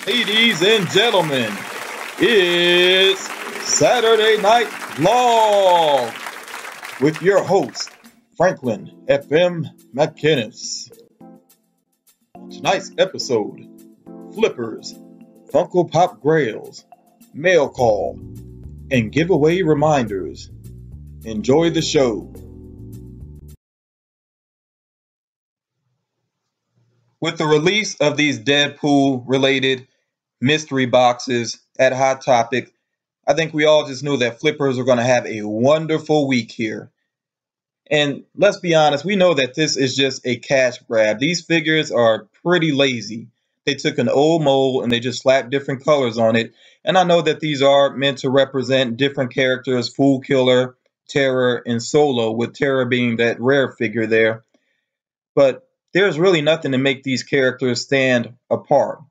Ladies and gentlemen, it's Saturday Night Vlog with your host, Franklyn McInnis. Tonight's episode, Flippers, Funko Pop Grails, Mail Call, and giveaway reminders. Enjoy the show. With the release of these Deadpool-related mystery boxes at Hot Topic, I think we all just knew that flippers are going to have a wonderful week here. And let's be honest, we know that this is just a cash grab. These figures are pretty lazy. They took an old mold and they just slapped different colors on it. And I know that these are meant to represent different characters, Fool Killer, Terror, and Solo, with Terror being that rare figure there. But there's really nothing to make these characters stand apart.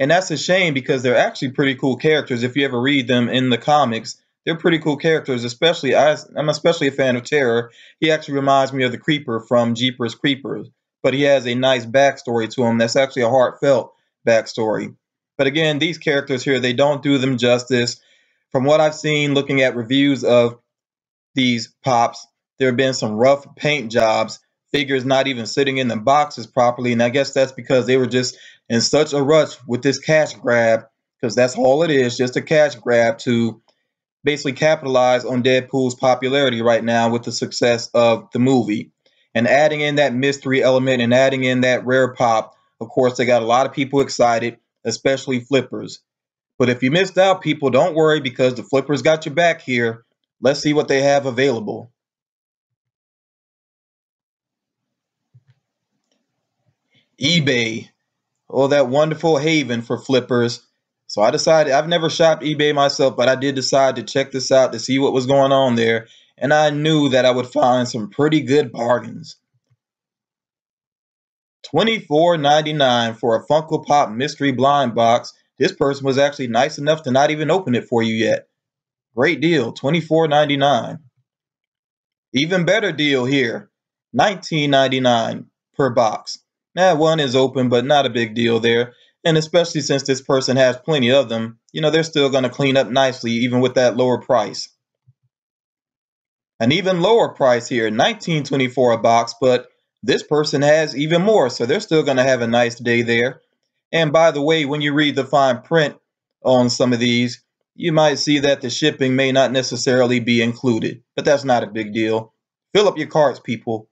And that's a shame because they're actually pretty cool characters. If you ever read them in the comics, they're pretty cool characters, especially I'm especially a fan of Terror. He actually reminds me of the Creeper from Jeepers Creepers, but he has a nice backstory to him that's actually a heartfelt backstory. But again, these characters here, they don't do them justice. From what I've seen looking at reviews of these pops, there have been some rough paint jobs, figures not even sitting in the boxes properly, and I guess that's because they were just in such a rush with this cash grab, because that's all it is, just a cash grab to basically capitalize on Deadpool's popularity right now with the success of the movie. And adding in that mystery element and adding in that rare pop, of course, they got a lot of people excited, especially flippers. But if you missed out, people, don't worry, because the flippers got your back here. Let's see what they have available. eBay. Oh, that wonderful haven for flippers. So I decided, I've never shopped eBay myself, but I did decide to check this out to see what was going on there. And I knew that I would find some pretty good bargains. $24.99 for a Funko Pop mystery blind box. This person was actually nice enough to not even open it for you yet. Great deal, $24.99. Even better deal here, $19.99 per box. Now, one is open, but not a big deal there. And especially since this person has plenty of them, they're still going to clean up nicely, even with that lower price. An even lower price here, $19.24 a box, but this person has even more, so they're still going to have a nice day there. And by the way, when you read the fine print on some of these, you might see that the shipping may not necessarily be included, but that's not a big deal. Fill up your carts, people.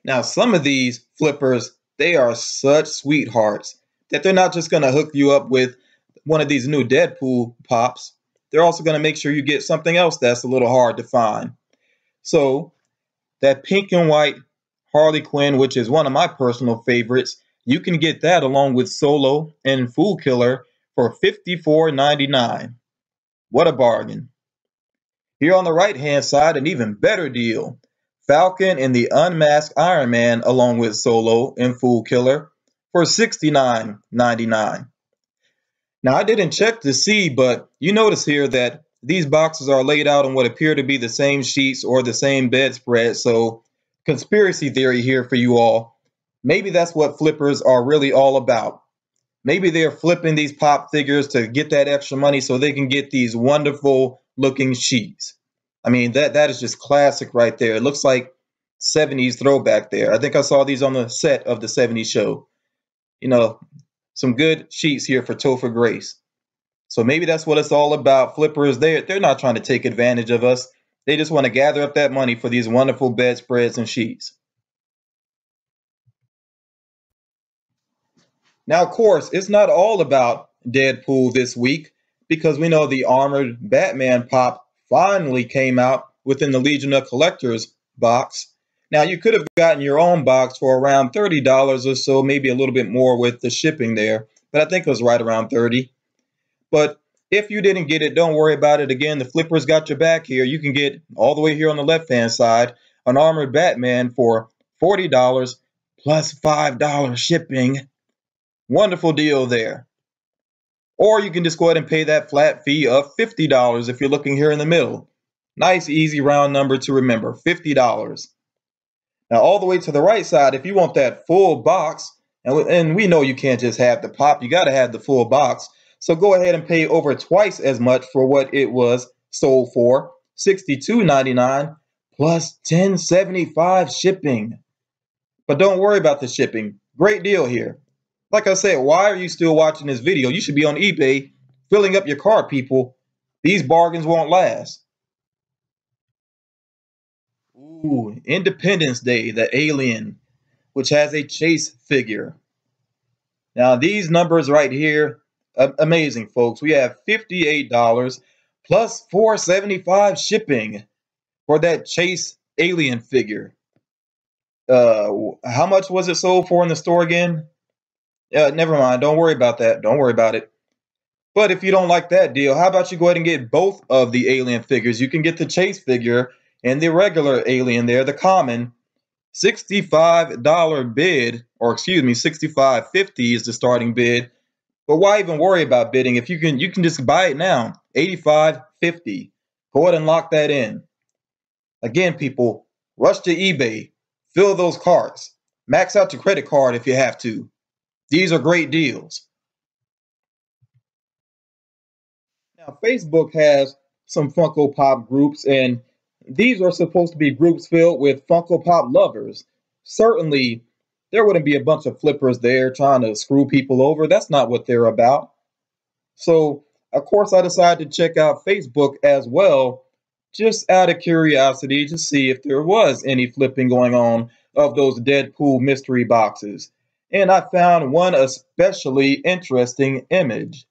Now, some of these flippers, they are such sweethearts that they're not just going to hook you up with one of these new Deadpool pops. They're also going to make sure you get something else that's a little hard to find. So, that pink and white Harley Quinn, which is one of my personal favorites, you can get that along with Solo and Fool Killer for $54.99. What a bargain. Here on the right-hand side, an even better deal. Falcon and the Unmasked Iron Man along with Solo and Fool Killer for $69.99. Now, I didn't check to see, but you notice here that these boxes are laid out on what appear to be the same sheets or the same bedspread. So, conspiracy theory here for you all. Maybe that's what flippers are really all about. Maybe they're flipping these pop figures to get that extra money so they can get these wonderful looking sheets. I mean, that is just classic right there. It looks like 70s throwback there. I think I saw these on the set of the 70s show. Some good sheets here for Topher Grace. So maybe that's what it's all about. Flippers, they're not trying to take advantage of us. They just want to gather up that money for these wonderful bedspreads and sheets. Now, of course, it's not all about Deadpool this week, because we know the Armored Batman pop finally came out within the Legion of Collectors box. Now, you could have gotten your own box for around $30 or so, maybe a little bit more with the shipping there, but I think it was right around $30. But if you didn't get it, don't worry about it. Again, the flippers got your back here. You can get all the way here on the left-hand side an Armored Batman for $40 plus $5 shipping. Wonderful deal there. Or you can just go ahead and pay that flat fee of $50 if you're looking here in the middle. Nice, easy, round number to remember, $50. Now, all the way to the right side, if you want that full box, And we know you can't just have the pop, you got to have the full box. So go ahead and pay over twice as much for what it was sold for, $62.99 plus $10.75 shipping. But don't worry about the shipping. Great deal here. Like I said, why are you still watching this video? You should be on eBay filling up your cart, people. These bargains won't last. Ooh, Independence Day, the Alien, which has a Chase figure. Now, these numbers right here, amazing, folks. We have $58 plus $4.75 shipping for that Chase Alien figure. How much was it sold for in the store again? Never mind. Don't worry about that. Don't worry about it. But if you don't like that deal, how about you go ahead and get both of the Alien figures? You can get the Chase figure and the regular Alien there, the common. $65 bid, or excuse me, $65.50 is the starting bid. But why even worry about bidding if you can just buy it now? $85.50. Go ahead and lock that in. Again, people, rush to eBay, fill those carts, max out your credit card if you have to. These are great deals. Now, Facebook has some Funko Pop groups, and these are supposed to be groups filled with Funko Pop lovers. Certainly, there wouldn't be a bunch of flippers there trying to screw people over. That's not what they're about. So, of course, I decided to check out Facebook as well, just out of curiosity to see if there was any flipping going on of those Deadpool mystery boxes. And I found one especially interesting image.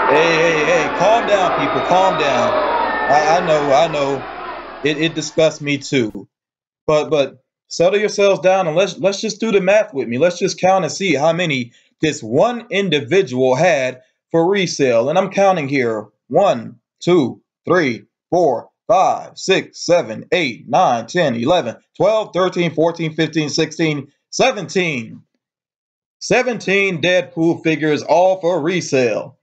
Hey, calm down, people, calm down. I know. It disgusts me too. But settle yourselves down and let's just do the math with me. Let's just count and see how many this one individual had for resale. And I'm counting here. 1, 2, 3, 4, 5, 6, 7, 8, 9, 10, 11, 12, 13, 14, 15, 16, 17. 17 Deadpool figures all for resale.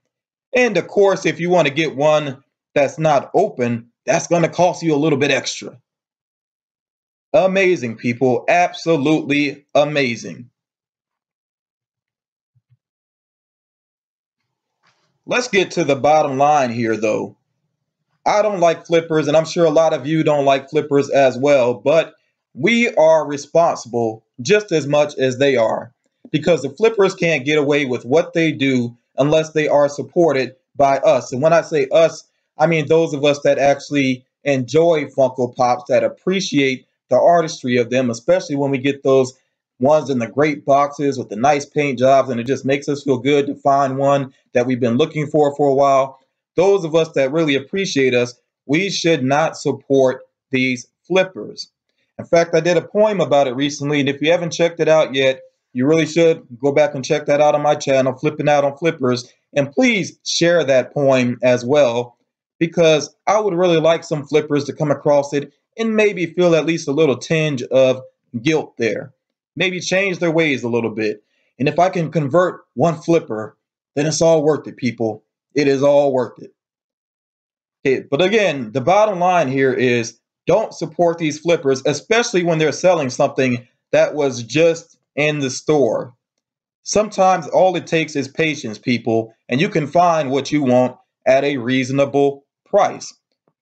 And of course, if you want to get one that's not open, that's going to cost you a little bit extra. Amazing, people. Absolutely amazing. Let's get to the bottom line here, though. I don't like flippers, and I'm sure a lot of you don't like flippers as well, but we are responsible just as much as they are, because the flippers can't get away with what they do unless they are supported by us. And when I say us, I mean those of us that actually enjoy Funko Pops, that appreciate the artistry of them, especially when we get those ones in the great boxes with the nice paint jobs, and it just makes us feel good to find one that we've been looking for a while. Those of us that really appreciate us, we should not support these flippers. In fact, I did a poem about it recently, and if you haven't checked it out yet, you really should go back and check that out on my channel, Flipping Out on Flippers, and please share that poem as well, because I would really like some flippers to come across it and maybe feel at least a little tinge of guilt there. Maybe change their ways a little bit. And if I can convert one flipper, then it's all worth it, people. It is all worth it. Okay, but again, the bottom line here is don't support these flippers, especially when they're selling something that was just in the store. Sometimes all it takes is patience, people, and you can find what you want at a reasonable price.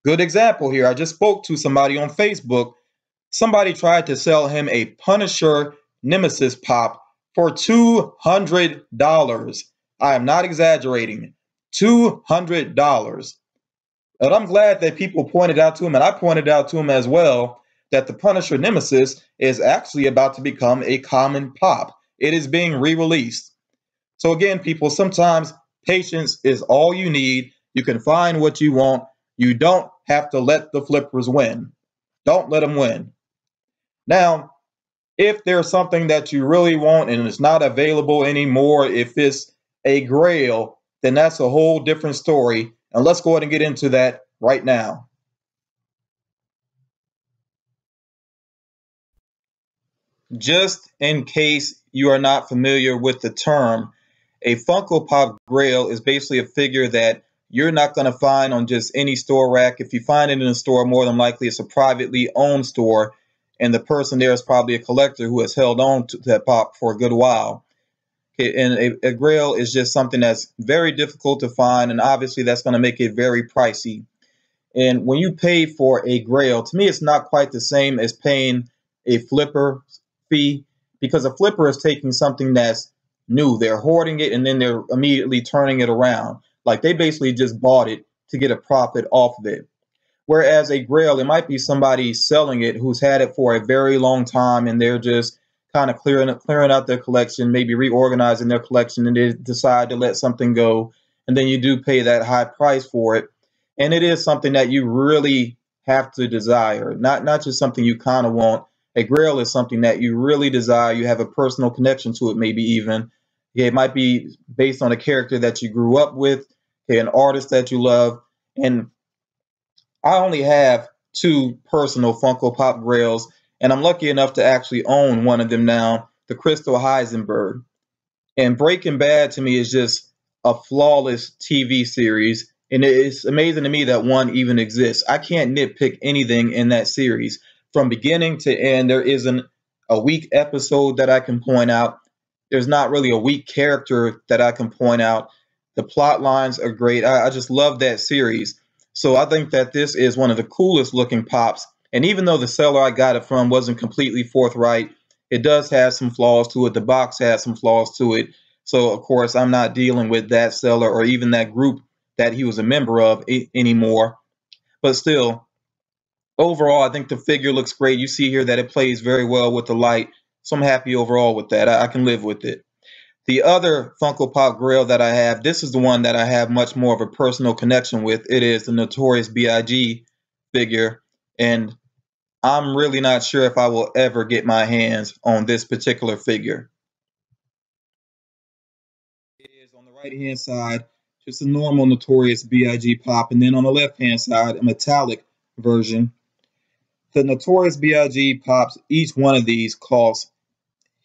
Good example here. I just spoke to somebody on Facebook. Somebody tried to sell him a Punisher Nemesis Pop for $200. I am not exaggerating. $200. And I'm glad that people pointed out to him, and I pointed out to him as well, that the Punisher Nemesis is actually about to become a common pop. It is being re-released. So again, people, sometimes patience is all you need. You can find what you want. You don't have to let the flippers win. Don't let them win. Now, if there's something that you really want and it's not available anymore, if it's a grail, then that's a whole different story. And let's go ahead and get into that right now. Just in case you are not familiar with the term, a Funko Pop Grail is basically a figure that you're not going to find on just any store rack. If you find it in a store, more than likely it's a privately owned store. and the person there is probably a collector who has held on to that pop for a good while. Okay, and a grail is just something that's very difficult to find, and obviously that's going to make it very pricey. And when you pay for a grail, to me, it's not quite the same as paying a flipper fee, because a flipper is taking something that's new. They're hoarding it and then they're immediately turning it around. Like they basically just bought it to get a profit off of it. Whereas a grail, it might be somebody selling it who's had it for a very long time and they're just kind of clearing out their collection, maybe reorganizing their collection, and they decide to let something go. And then you do pay that high price for it. And it is something that you really have to desire, not just something you kind of want. A grail is something that you really desire. You have a personal connection to it, maybe even. Yeah, it might be based on a character that you grew up with, okay, an artist that you love. And I only have two personal Funko Pop grails, and I'm lucky enough to actually own one of them now, the Crystal Heisenberg. And Breaking Bad to me is just a flawless TV series. And it's amazing to me that one even exists. I can't nitpick anything in that series. From beginning to end, there isn't a weak episode that I can point out. There's not really a weak character that I can point out. The plot lines are great. I just love that series. So I think that this is one of the coolest looking pops. And even though the seller I got it from wasn't completely forthright, it does have some flaws to it. The box has some flaws to it. So, of course, I'm not dealing with that seller or even that group that he was a member of anymore. But still, overall, I think the figure looks great. You see here that it plays very well with the light. So I'm happy overall with that. I can live with it. The other Funko Pop Grail that I have, this is the one that I have much more of a personal connection with. It is the Notorious B.I.G. figure. And I'm really not sure if I will ever get my hands on this particular figure. It is on the right hand side, just a normal Notorious B.I.G. pop, and then on the left hand side, a metallic version. The Notorious B.I.G. pops, each one of these costs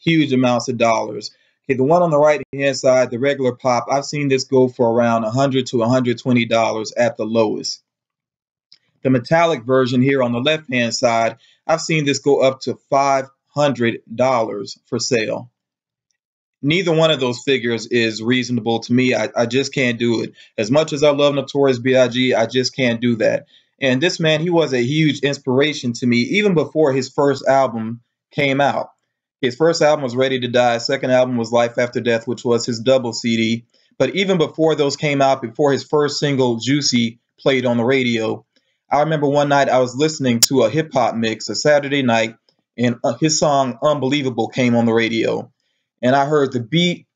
huge amounts of dollars. Okay, the one on the right hand side, the regular pop, I've seen this go for around $100 to $120 at the lowest. The metallic version here on the left hand side, I've seen this go up to $500 for sale. Neither one of those figures is reasonable to me. I just can't do it. As much as I love Notorious B.I.G., I just can't do that. And this man, he was a huge inspiration to me even before his first album came out. His first album was Ready to Die. Second album was Life After Death, which was his double CD. But even before those came out, before his first single, Juicy, played on the radio, I remember one night I was listening to a hip hop mix, a Saturday night, and his song Unbelievable came on the radio. And I heard the beat,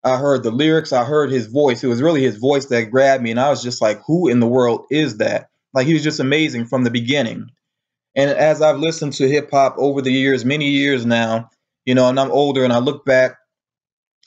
I heard the lyrics, I heard his voice. It was really his voice that grabbed me. And I was just like, who in the world is that? Like, he was just amazing from the beginning. And as I've listened to hip hop over the years, many years now, and I'm older and I look back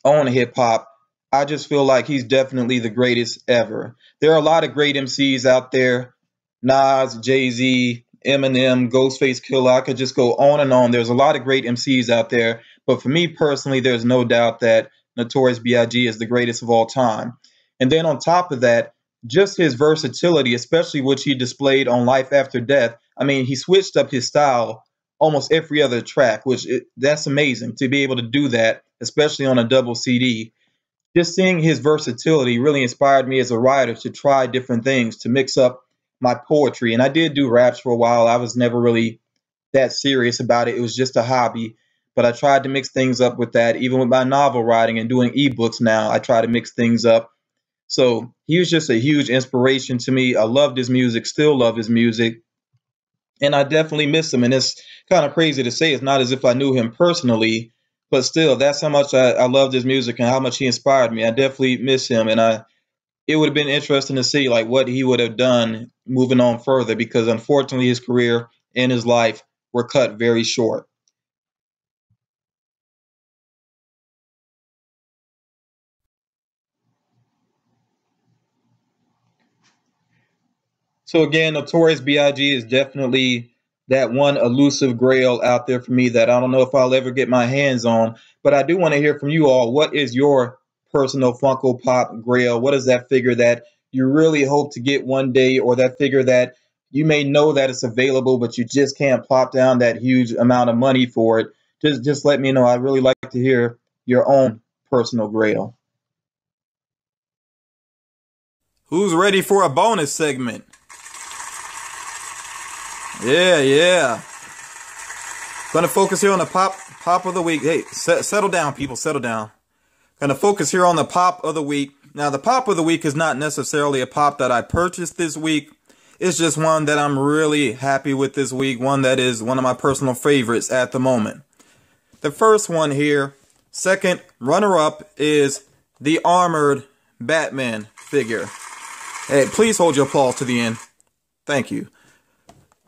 on hip hop, I just feel like he's definitely the greatest ever. There are a lot of great MCs out there: Nas, Jay-Z, Eminem, Ghostface Killer. I could just go on and on. There's a lot of great MCs out there. But for me personally, there's no doubt that Notorious B.I.G. is the greatest of all time. And then on top of that, just his versatility, especially which he displayed on Life After Death. I mean, he switched up his style almost every other track, that's amazing to be able to do that, especially on a double CD. Just seeing his versatility really inspired me as a writer to try different things, to mix up my poetry. And I did do raps for a while. I was never really that serious about it. It was just a hobby. But I tried to mix things up with that. Even with my novel writing and doing ebooks now, I try to mix things up. So he was just a huge inspiration to me. I loved his music, still love his music. And I definitely miss him. And it's kind of crazy to say. It's not as if I knew him personally, but still, that's how much I loved his music and how much he inspired me. I definitely miss him. And it would have been interesting to see like what he would have done moving on further, because unfortunately his career and his life were cut very short. So again, Notorious B.I.G. is definitely that one elusive grail out there for me that I don't know if I'll ever get my hands on. But I do want to hear from you all. What is your personal Funko Pop grail? What is that figure that you really hope to get one day, or that figure that you may know that it's available, but you just can't plop down that huge amount of money for it, just let me know. I'd really like to hear your own personal grail. Who's ready for a bonus segment? Yeah. Gonna focus here on the pop of the week. Hey, settle down, people, settle down. Gonna focus here on the pop of the week. Now, the pop of the week is not necessarily a pop that I purchased this week. It's just one that I'm really happy with this week. One that is one of my personal favorites at the moment. The first one here, second runner-up, is the armored Batman figure. Hey, please hold your applause to the end. Thank you.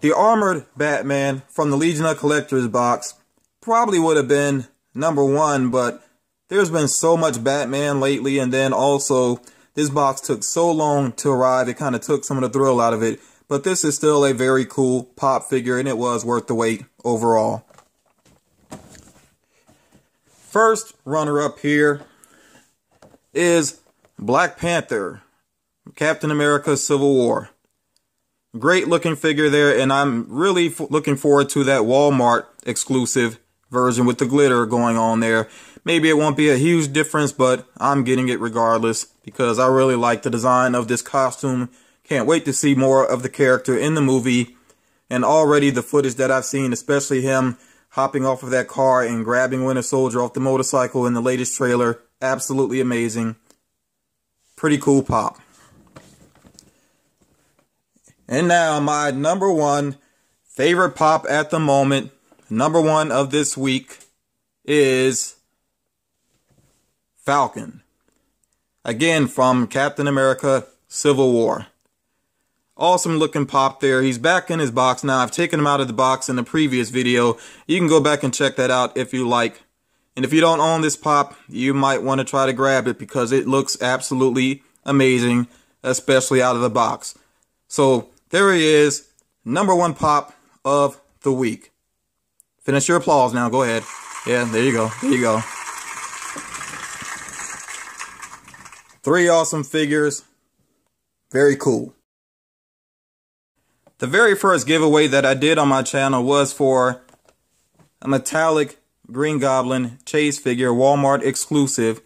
The armored Batman from the Legion of Collectors box probably would have been #1, but there's been so much Batman lately, and then also this box took so long to arrive, it kind of took some of the thrill out of it. But this is still a very cool pop figure, and it was worth the wait overall. First runner-up here is Black Panther, Captain America Civil War. Great looking figure there, and I'm really looking forward to that Walmart exclusive version with the glitter going on there. Maybe it won't be a huge difference, but I'm getting it regardless because I really like the design of this costume. Can't wait to see more of the character in the movie. And already the footage that I've seen, especially him hopping off of that car and grabbing Winter Soldier off the motorcycle in the latest trailer, absolutely amazing. Pretty cool pop. And now my #1 favorite pop at the moment, #1 of this week, is Falcon. Again, from Captain America Civil War. Awesome looking pop there. He's back in his box now. I've taken him out of the box in the previous video. You can go back and check that out if you like. And if you don't own this pop, you might want to try to grab it because it looks absolutely amazing, especially out of the box. So there he is, #1 pop of the week. Finish your applause now. Go ahead. Yeah, there you go. There you go. 3 awesome figures. Very cool. The very first giveaway that I did on my channel was for a metallic Green Goblin Chase figure, Walmart exclusive.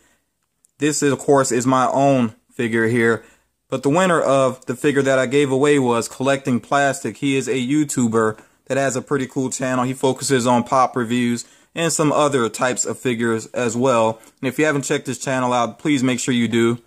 This, of course, is my own figure here. But the winner of the figure that I gave away was Collecting Plastic. He is a YouTuber that has a pretty cool channel. He focuses on pop reviews and some other types of figures as well. And if you haven't checked his channel out, please make sure you do.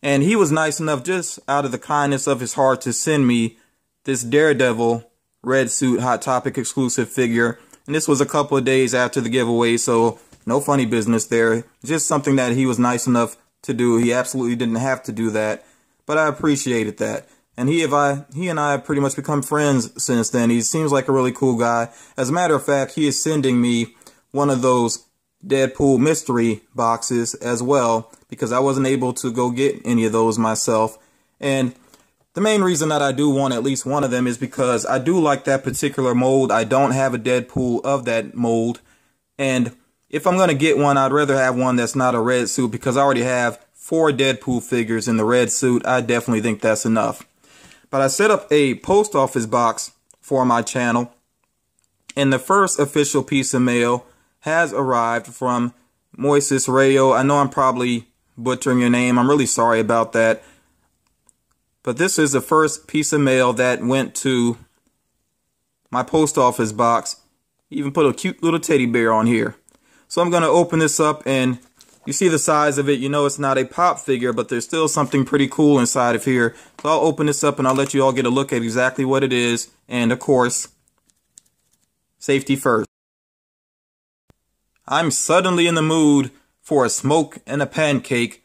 And he was nice enough, just out of the kindness of his heart, to send me this Daredevil red suit Hot Topic exclusive figure. And this was a couple of days after the giveaway, so no funny business there. Just something that he was nice enough to do. He absolutely didn't have to do that, but I appreciated that. And he and I have pretty much become friends since then. He seems like a really cool guy. As a matter of fact, he is sending me one of those Deadpool mystery boxes as well, because I wasn't able to go get any of those myself. And the main reason that I do want at least one of them is because I do like that particular mold. I don't have a Deadpool of that mold. And if I'm going to get one, I'd rather have one that's not a red suit, because I already have 4 Deadpool figures in the red suit. I definitely think that's enough. But I set up a post office box for my channel, and the first official piece of mail has arrived from Moises Rayo. I know I'm probably butchering your name. I'm really sorry about that. But this is the first piece of mail that went to my post office box. Even put a cute little teddy bear on here. So I'm going to open this up, and you see the size of it. You know it's not a pop figure, but there's still something pretty cool inside of here. So I'll open this up and I'll let you all get a look at exactly what it is. And of course, safety first. I'm suddenly in the mood for a smoke and a pancake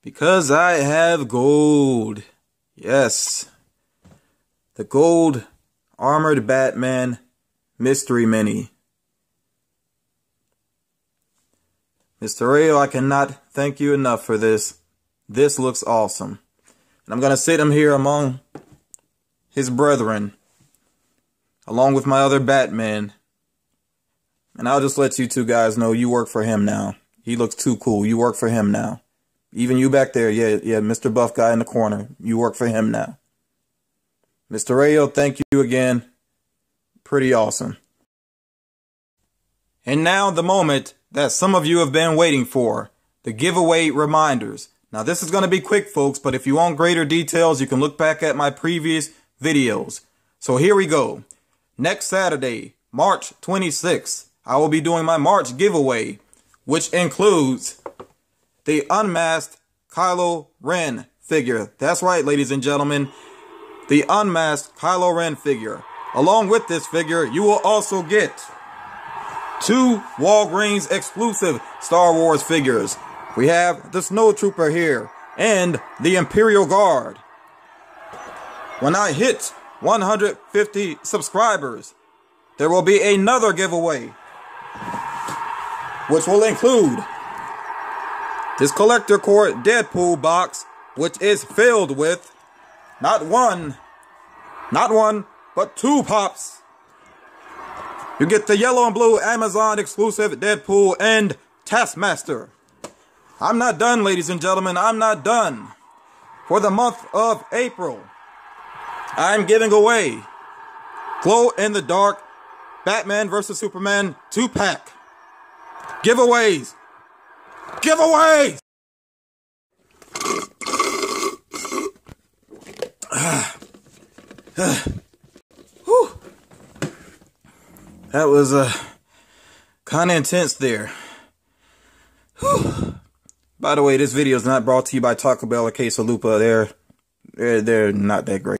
because I have gold. Yes. The gold armored Batman mystery mini. Mr. Rayo, I cannot thank you enough for this. This looks awesome. And I'm going to sit him here among his brethren, along with my other Batman. And I'll just let you two guys know you work for him now. He looks too cool. You work for him now. Even you back there, yeah, Mr. Buff guy in the corner. You work for him now. Mr. Rayo, thank you again. Pretty awesome. And now the moment that some of you have been waiting for, the giveaway reminders. Now this is going to be quick, folks, but if you want greater details, you can look back at my previous videos. So here we go. Next Saturday, March 26th, I will be doing my March giveaway, which includes the unmasked Kylo Ren figure. That's right, ladies and gentlemen, the unmasked Kylo Ren figure. Along with this figure, you will also get 2 Walgreens exclusive Star Wars figures. We have the Snow Trooper here and the Imperial Guard. When I hit 150 subscribers, there will be another giveaway, which will include this Collector Core Deadpool box, which is filled with not one, but 2 pops. You get the yellow and blue Amazon exclusive Deadpool and Taskmaster. I'm not done, ladies and gentlemen. I'm not done. For the month of April, I'm giving away Glow in the Dark Batman vs. Superman 2-pack. Giveaways. Giveaways! That was kind of intense there. Whew. By the way, this video is not brought to you by Taco Bell or Quesalupa. They're not that great.